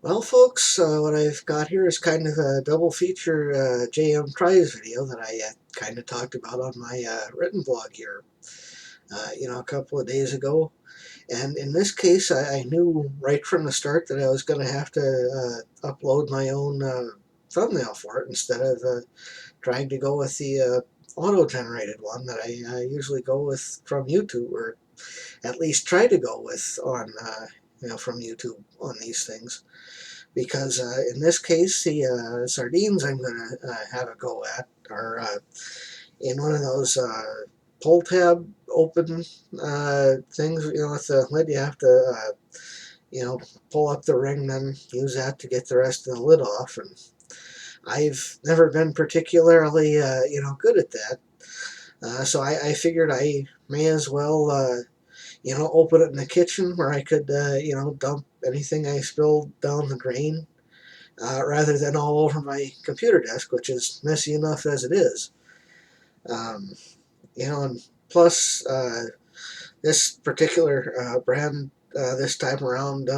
Well, folks, what I've got here is kind of a double feature JM Tries video that I kind of talked about on my written blog here, a couple of days ago. And in this case, I knew right from the start that I was going to have to upload my own thumbnail for it instead of trying to go with the auto-generated one that I usually go with from YouTube, or at least try to go with on, from YouTube on these things. Because in this case, the sardines I'm going to have a go at are in one of those pull tab open things. With the lid, you have to, pull up the ring, then use that to get the rest of the lid off. And I've never been particularly, good at that. So I figured I may as well, open it in the kitchen where I could, dump anything I spilled down the drain rather than all over my computer desk, which is messy enough as it is. Um, and plus, this particular brand this time around,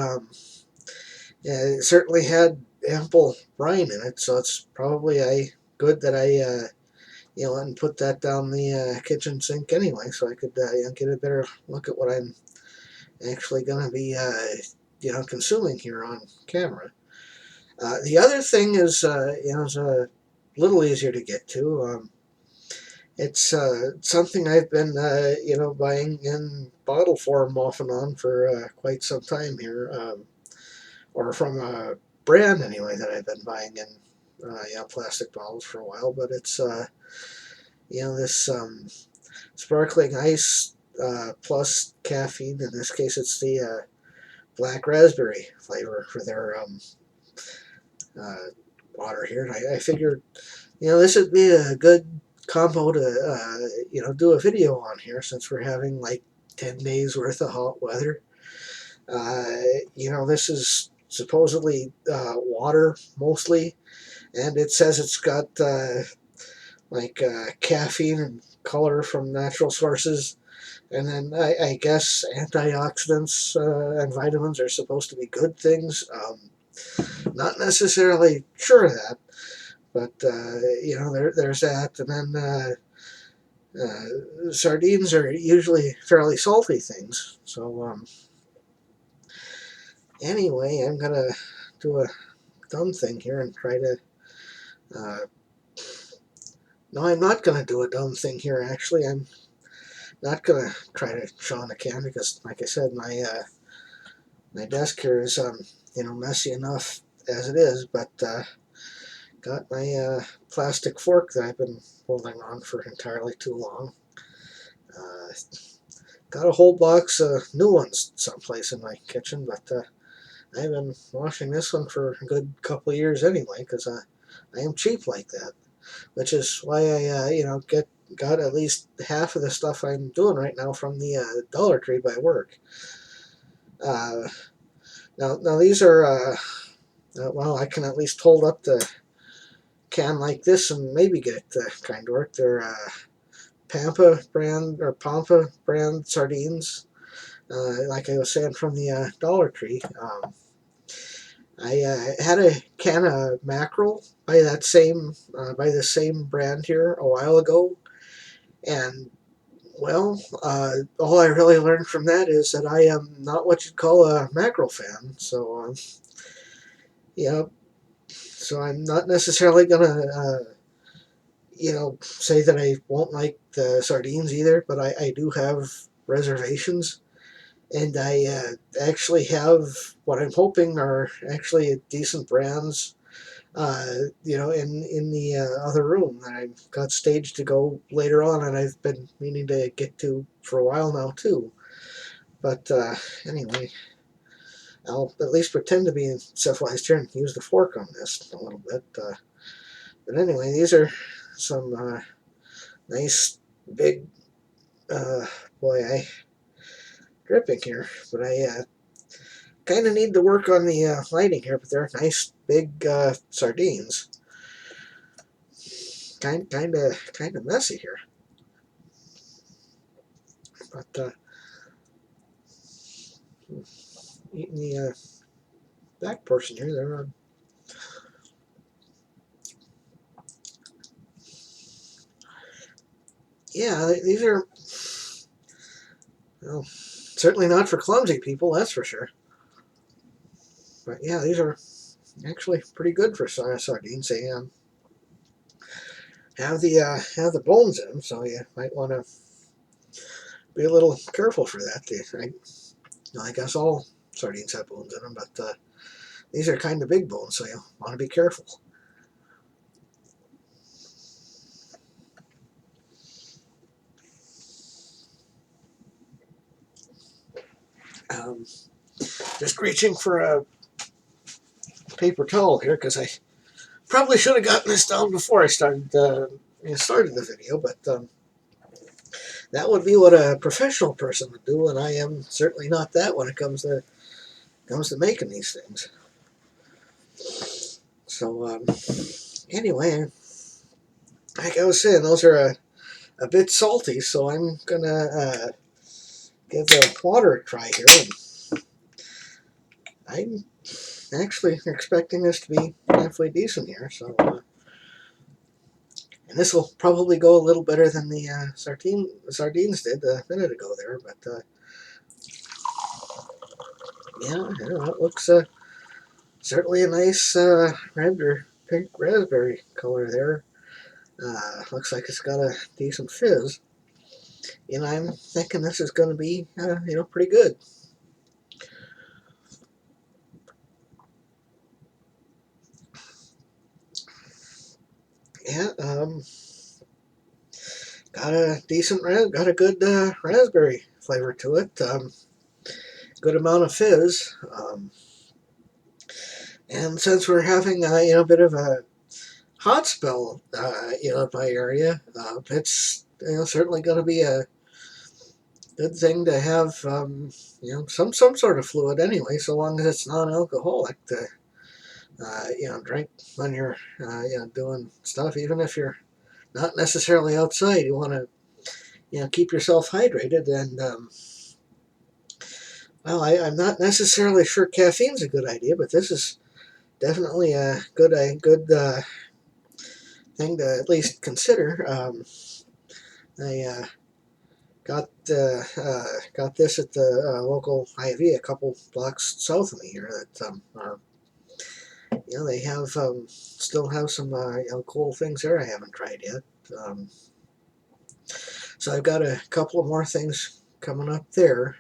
it certainly had ample brine in it, so it's probably good that I and put that down the kitchen sink anyway, so I could get a better look at what I'm actually going to be consuming here on camera. The other thing is a little easier to get to. It's something I've been buying in bottle form off and on for quite some time here, or from a brand anyway that I've been buying in plastic bottles for a while. But it's this sparkling ice plus caffeine. In this case, it's the black raspberry flavor for their uh, water here. And I figured, this would be a good combo to, do a video on here since we're having like 10 days worth of hot weather. This is supposedly water mostly, and it says it's got caffeine and color from natural sources. And then I guess antioxidants and vitamins are supposed to be good things. Not necessarily sure of that, but there's that. And then sardines are usually fairly salty things. So anyway, I'm gonna do a dumb thing here and try to. Uh, no, I'm not gonna do a dumb thing here. Actually, I'm not gonna try to show on the can because, like I said, my desk here is messy enough as it is. But got my plastic fork that I've been holding on for entirely too long. Uh, got a whole box of new ones someplace in my kitchen, but I've been washing this one for a good couple of years anyway, because I am cheap like that, which is why I got at least half of the stuff I'm doing right now from the Dollar Tree by work. Uh, now these are well, I can at least hold up the can like this and maybe get it to kind of work. They're Pampa brand sardines, like I was saying, from the Dollar Tree. I had a can of mackerel by the same brand here a while ago, and well, all I really learned from that is that I am not what you'd call a mackerel fan. So yeah, so I'm not necessarily gonna say that I won't like the sardines either, but I do have reservations. And I actually have what I'm hoping are actually decent brands, in the other room that I've got staged to go later on, and I've been meaning to get to for a while now too. But anyway, I'll at least pretend to be civilized here and use the fork on this a little bit. But anyway, these are some nice big, uh, boy, I dripping here, but I kind of need to work on the lighting here, but they're nice big sardines. Kind of messy here, but eating the back portion here. They're yeah, these are, well, certainly not for clumsy people, that's for sure. But yeah, these are actually pretty good for sardines. They have the bones in them, so you might want to be a little careful for that. I guess all sardines have bones in them, but these are kind of big bones, so you want to be careful. Um, just reaching for a paper towel here because I probably should have gotten this down before I started the video, but that would be what a professional person would do, and I am certainly not that when it comes to making these things. So anyway, like I was saying, those are a bit salty, so I'm gonna give the water a try here. I'm actually expecting this to be halfway decent here, so and this will probably go a little better than the sardines did a minute ago there, but yeah, it looks certainly a nice red or pink raspberry color there. Looks like it's got a decent fizz, and I'm thinking this is going to be pretty good. Yeah, got a good raspberry flavor to it. Good amount of fizz. And since we're having a bit of a hot spell, in my area, it's certainly going to be a good thing to have, some sort of fluid anyway, so long as it's non-alcoholic to, drink when you're, doing stuff. Even if you're not necessarily outside, you want to, keep yourself hydrated. And well, I'm not necessarily sure caffeine's a good idea, but this is definitely a good thing to at least consider. I got this at the local IV a couple blocks south of me here. That are, they have still have some cool things there I haven't tried yet. So I've got a couple of more things coming up there.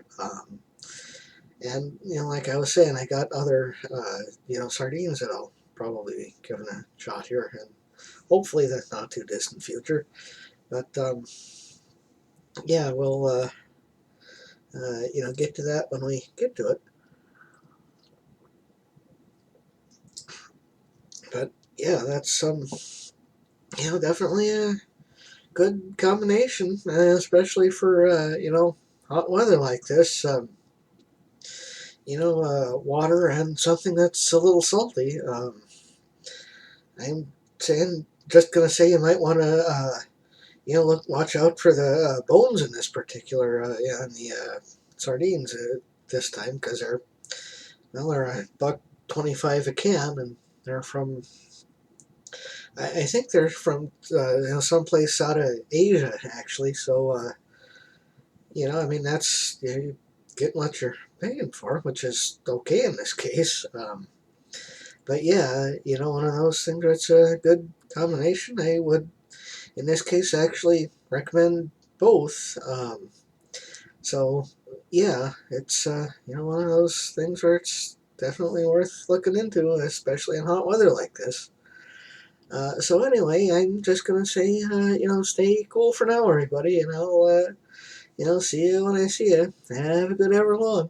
And like I was saying, I got other sardines that I'll probably be giving a shot here, and hopefully that's not too distant future. But yeah, we'll get to that when we get to it. But yeah, that's definitely a good combination, especially for hot weather like this. Water and something that's a little salty. I'm just gonna say you might want to watch out for the bones in this particular in the sardines this time, because they're $1.25 a can, and they're from I think they're from someplace out of Asia actually. So I mean that's you get what you're paying for, which is okay in this case. But yeah, one of those things that's a good combination. I would, in this case, actually recommend both. So yeah, it's one of those things where it's definitely worth looking into, especially in hot weather like this. So anyway, I'm just gonna say, stay cool for now, everybody, and I'll, see you when I see you. Have a good everlong.